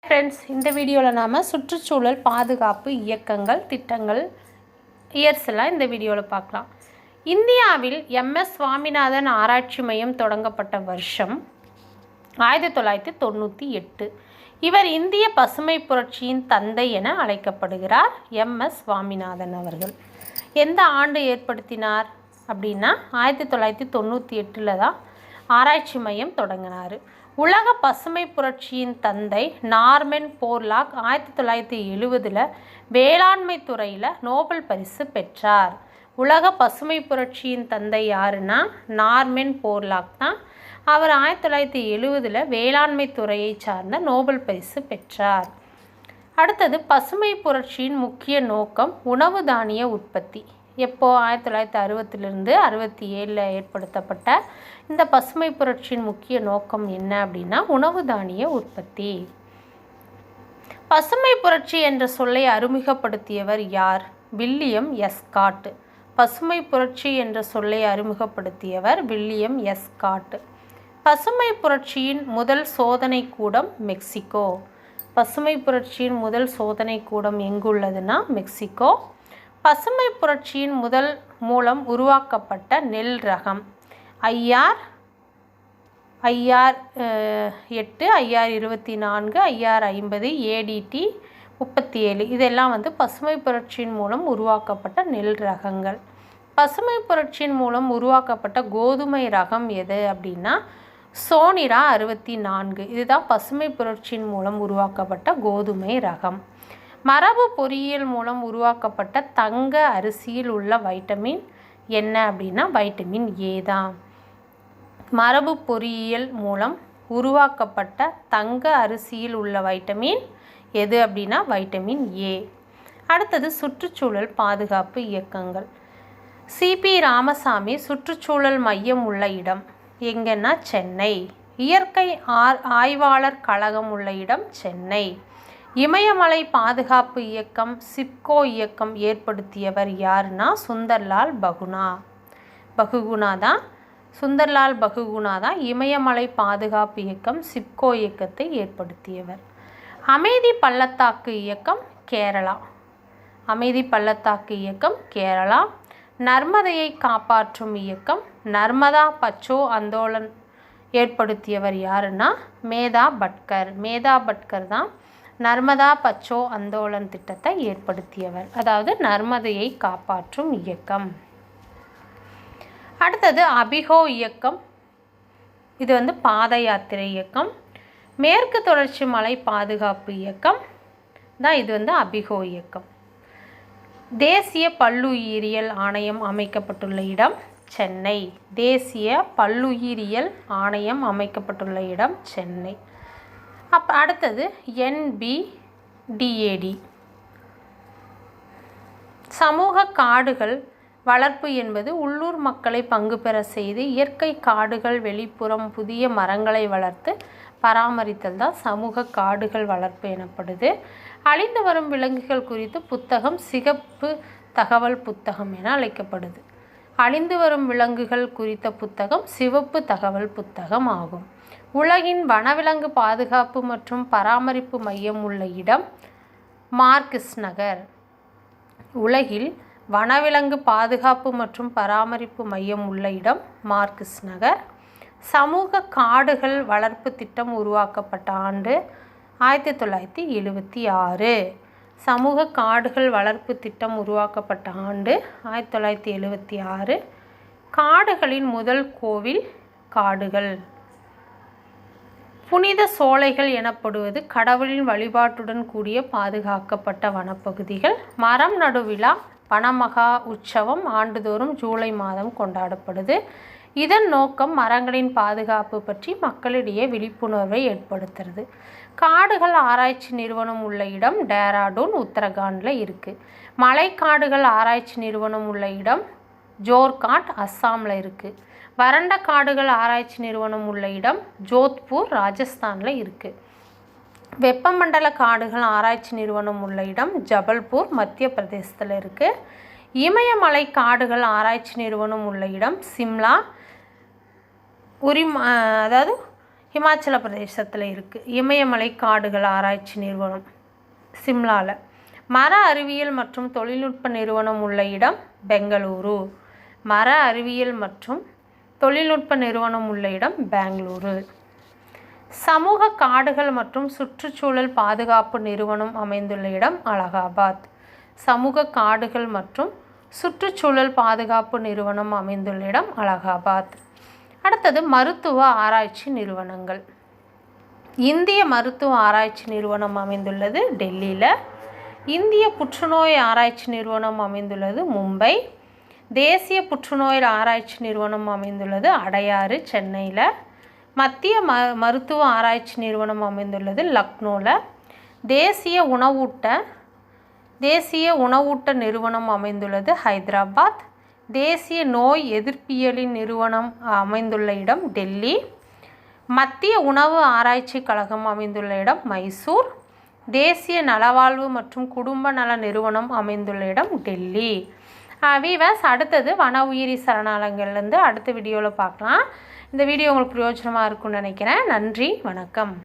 Friends, இந்த வீடியோவில் நாம் சுற்றுச்சூழல் பாதுகாப்பு இயக்கங்கள் திட்டங்கள் இயர்ஸ் எல்லாம் இந்த வீடியோவில் பார்க்கலாம். இந்தியாவில் MS சுவாமிநாதன் ஆராய்ச்சி மையம் தொடங்கப்பட்ட வருஷம் 1998. இவர் இந்திய பசுமை புரட்சியின் தந்தை என அழைக்கப்படுகிறார். MS சுவாமிநாதன் அவர்கள் எந்த ஆண்டு ஏற்படுத்தினார் அப்படின்னா 1998 தான் ஆராய்ச்சி மையம் தொடங்கினார். உலக பசுமை புரட்சியின் தந்தை நார்மன் போர்லாக் 1970 வேளாண்மை துறையில் நோபல் பரிசு பெற்றார். உலக பசுமை புரட்சியின் தந்தை யாருன்னா நார்மன் போர்லாக் தான். அவர் 1970 வேளாண்மை துறையை சார்ந்த நோபல் பரிசு பெற்றார். அடுத்தது, பசுமை புரட்சியின் முக்கிய நோக்கம் உணவு தானிய உற்பத்தி. எப்போ 1960 67 ஏற்படுத்தப்பட்ட இந்த பசுமை புரட்சியின் முக்கிய நோக்கம் என்ன அப்படின்னா உணவு தானிய உற்பத்தி. பசுமை புரட்சி என்ற சொல்லை அறிமுகப்படுத்தியவர் யார்? William S Scott. பசுமை புரட்சி என்ற சொல்லை அறிமுகப்படுத்தியவர் வில்லியம் எஸ் ஸ்காட். பசுமை புரட்சியின் முதல் சோதனை கூடம் மெக்சிகோ. பசுமை புரட்சியின் முதல் சோதனை கூடம் எங்குள்ளதுன்னா மெக்சிகோ. பசுமை புரட்சியின் முதல் மூலம் உருவாக்கப்பட்ட நெல் ரகம் IR 8, IR 24, IR 50, ADT 37 இதெல்லாம் பசுமை புரட்சியின் மூலம் உருவாக்கப்பட்ட நெல் ரகங்கள். பசுமை புரட்சியின் மூலம் உருவாக்கப்பட்ட கோதுமை ரகம் எது அப்படின்னா சோனிரா 64. இதுதான் பசுமை புரட்சியின் மூலம் உருவாக்கப்பட்ட கோதுமை ரகம். மரபு பொறியியல் மூலம் உருவாக்கப்பட்ட தங்க அரிசியில் உள்ள வைட்டமின் என்ன அப்படின்னா வைட்டமின் A தான். மரபு பொறியியல் மூலம் உருவாக்கப்பட்ட தங்க அரிசியில் உள்ள வைட்டமின் எது அப்படின்னா வைட்டமின் A. அடுத்தது, சுற்றுச்சூழல் பாதுகாப்பு இயக்கங்கள். CP ராமசாமி சுற்றுச்சூழல் மையம் உள்ள இடம் எங்கன்னா சென்னை. இயற்கை ஆய்வாளர் கழகம் உள்ள இடம் சென்னை. இமயமலை பாதுகாப்பு இயக்கம் சிப்கோ இயக்கம் ஏற்படுத்தியவர் யாருன்னா சுந்தர்லால் பகுகுணா தான். சுந்தர்லால் பகுகுணா தான் இமயமலை பாதுகாப்பு இயக்கம் சிப்கோ இயக்கத்தை ஏற்படுத்தியவர். அமைதி பள்ளத்தாக்கு இயக்கம் கேரளா. அமைதி பள்ளத்தாக்கு இயக்கம் கேரளா. நர்மதையை காப்பாற்றும் இயக்கம் நர்மதா பச்சோ ஆந்தோலன் ஏற்படுத்தியவர் யாருன்னா மேதா பட்கர் தான் நர்மதா பச்சோ ஆந்தோலன் திட்டத்தை ஏற்படுத்தியவர். அதாவது நர்மதையை காப்பாற்றும் இயக்கம். அடுத்தது, அபிகோ இயக்கம். இது பாத யாத்திரை இயக்கம். மேற்கு தொடர்ச்சி மலை பாதுகாப்பு இயக்கம் தான் இது அபிகோ இயக்கம். தேசிய பல்லுயிரியல் ஆணையம் அமைக்கப்பட்டுள்ள இடம் சென்னை. தேசிய பல்லுயிரியல் ஆணையம் அமைக்கப்பட்டுள்ள இடம் சென்னை. அடுத்தது, NBDAD. சமூக காடுகள் வளர்ப்பு என்பது உள்ளூர் மக்களை பங்கு பெற செய்து இயற்கை காடுகள் வெளிப்புறம் புதிய மரங்களை வளர்த்து பராமரித்தல் தான் சமூக காடுகள் வளர்ப்பு எனப்படுது. அழிந்து வரும் விலங்குகள் குறித்து புத்தகம் சிகப்பு தகவல் புத்தகம் என அழைக்கப்படுது. அழிந்து வரும் விலங்குகள் குறித்த புத்தகம் சிவப்பு தகவல் புத்தகம் ஆகும். உலகின் வனவிலங்கு பாதுகாப்பு மற்றும் பராமரிப்பு மையம் உள்ள இடம் மார்க்ஸ் நகர். உலகில் வனவிலங்கு பாதுகாப்பு மற்றும் பராமரிப்பு மையம் உள்ள இடம் மார்க்ஸ் நகர். சமூக காடுகள் வளர்ப்பு திட்டம் உருவாக்கப்பட்ட ஆண்டு 1976. சமூக காடுகள் வளர்ப்பு திட்டம் உருவாக்கப்பட்ட ஆண்டு 1976. காடுகளின் முதல் கோவில் காடுகள். புனித சோலைகள் எனப்படுவது கடவுளின் வழிபாட்டுடன் கூடிய பாதுகாக்கப்பட்ட வனப்பகுதிகள். மரம் நடு விழா வனமகா உற்சவம் ஆண்டுதோறும் ஜூலை மாதம் கொண்டாடப்படுது. இதன் நோக்கம் மரங்களின் பாதுகாப்பு பற்றி மக்களிடையே விழிப்புணர்வை ஏற்படுத்துறது. காடுகள் ஆராய்ச்சி நிறுவனம் உள்ள இடம் டேராடூன் உத்தரகாண்டில் இருக்குது. மலைக்காடுகள் ஆராய்ச்சி நிறுவனம் உள்ள இடம் ஜோர்காட் அஸ்ஸாமில் இருக்குது. வறண்ட காடுகள் ஆராய்ச்சி நிறுவனம் உள்ள இடம் ஜோத்பூர் ராஜஸ்தானில் இருக்குது. வெப்பமண்டல காடுகள் ஆராய்ச்சி நிறுவனம் உள்ள இடம் ஜபல்பூர் மத்திய பிரதேசத்தில் இருக்குது. இமயமலை காடுகள் ஆராய்ச்சி நிறுவனம் உள்ள இடம் சிம்லா. அதாவது ஹிமாச்சல பிரதேசத்தில் இருக்குது. இமயமலை காடுகள் ஆராய்ச்சி நிறுவனம் சிம்லாவில். மர அறிவியல் மற்றும் தொழில்நுட்ப நிறுவனம் உள்ள இடம் பெங்களூரு. மர அறிவியல் மற்றும் தொழில்நுட்ப நிறுவனம் உள்ள இடம் பெங்களூரு. சமூக காடுகள் மற்றும் சுற்றுச்சூழல் பாதுகாப்பு நிறுவனம் அமைந்துள்ள இடம் அலகாபாத். சமூக காடுகள் மற்றும் சுற்றுச்சூழல் பாதுகாப்பு நிறுவனம் அமைந்துள்ள இடம் அலகாபாத். அடுத்தது மருத்துவ ஆராய்ச்சி நிறுவனங்கள். இந்திய மருத்துவ ஆராய்ச்சி நிறுவனம் அமைந்துள்ளது டெல்லியில். இந்திய புற்றுநோய் ஆராய்ச்சி நிறுவனம் அமைந்துள்ளது மும்பை. தேசிய புற்றுநோய் ஆராய்ச்சி நிறுவனம் அமைந்துள்ளது அடையாறு சென்னையில். மத்திய மருத்துவ ஆராய்ச்சி நிறுவனம் அமைந்துள்ளது லக்னோவில். தேசிய உணவூட்ட நிறுவனம் அமைந்துள்ளது ஹைதராபாத். தேசிய நோய் எதிர்ப்பியலின் நிறுவனம் அமைந்துள்ள இடம் டெல்லி. மத்திய உணவு ஆராய்ச்சி கழகம் அமைந்துள்ள இடம் மைசூர். தேசிய நலவாழ்வு மற்றும் குடும்ப நல நிறுவனம் அமைந்துள்ள இடம் டெல்லி. வீவர்ஸ், அடுத்தது வன உயிரி சரணாலயங்கள்லேருந்து அடுத்த வீடியோவில் பார்க்கலாம். இந்த வீடியோ உங்களுக்கு பிரயோஜனமாக இருக்கும்னு நினைக்கிறேன். நன்றி, வணக்கம்.